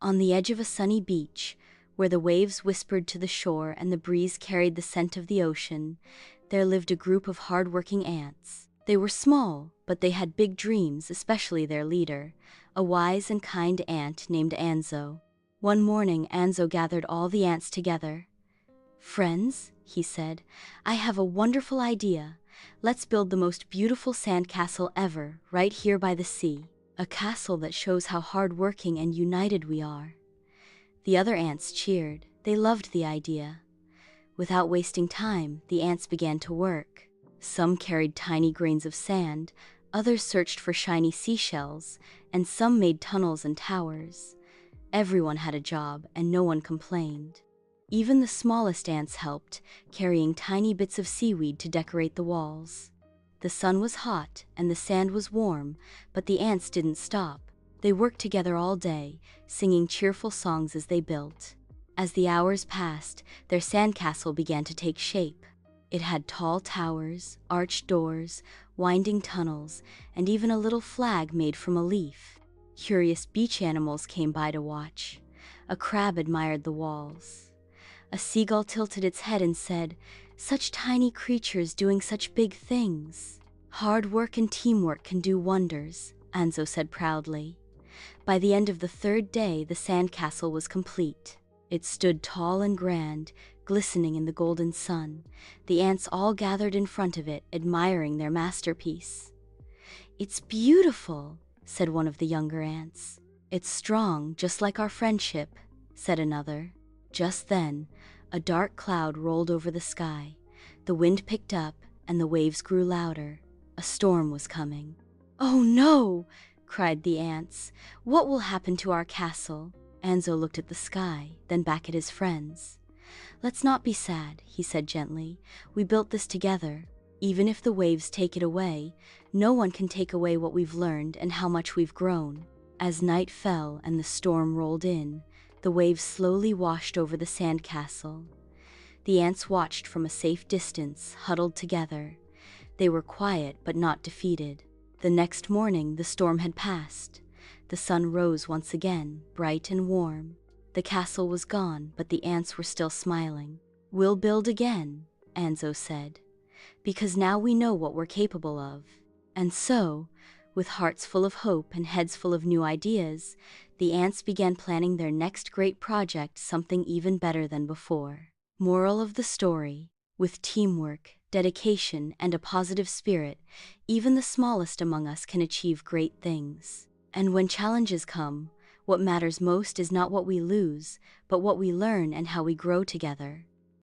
On the edge of a sunny beach, where the waves whispered to the shore and the breeze carried the scent of the ocean, there lived a group of hard-working ants. They were small, but they had big dreams, especially their leader, a wise and kind ant named Anzo. One morning, Anzo gathered all the ants together. "Friends," he said, "I have a wonderful idea. Let's build the most beautiful sandcastle ever, right here by the sea. A castle that shows how hard-working and united we are." The other ants cheered. They loved the idea. Without wasting time, the ants began to work. Some carried tiny grains of sand, others searched for shiny seashells, and some made tunnels and towers. Everyone had a job, and no one complained. Even the smallest ants helped, carrying tiny bits of seaweed to decorate the walls. The sun was hot, and the sand was warm, but the ants didn't stop. They worked together all day, singing cheerful songs as they built. As the hours passed, their sandcastle began to take shape. It had tall towers, arched doors, winding tunnels, and even a little flag made from a leaf. Curious beach animals came by to watch. A crab admired the walls. A seagull tilted its head and said, "Such tiny creatures doing such big things." "Hard work and teamwork can do wonders," Anzo said proudly. By the end of the third day, the sandcastle was complete. It stood tall and grand, glistening in the golden sun. The ants all gathered in front of it, admiring their masterpiece. "It's beautiful," said one of the younger ants. "It's strong, just like our friendship," said another. Just then, a dark cloud rolled over the sky. The wind picked up, and the waves grew louder. A storm was coming. "Oh no!" cried the ants. "What will happen to our castle?" Anzo looked at the sky, then back at his friends. "Let's not be sad," he said gently. "We built this together. Even if the waves take it away, no one can take away what we've learned and how much we've grown." As night fell and the storm rolled in, the waves slowly washed over the sandcastle. The ants watched from a safe distance, huddled together. They were quiet but not defeated. The next morning, the storm had passed. The sun rose once again, bright and warm. The castle was gone, but the ants were still smiling. "We'll build again," Anzo said, "because now we know what we're capable of." And so, with hearts full of hope and heads full of new ideas, the ants began planning their next great project, something even better than before. Moral of the story: with teamwork, dedication, and a positive spirit, even the smallest among us can achieve great things. And when challenges come, what matters most is not what we lose, but what we learn and how we grow together.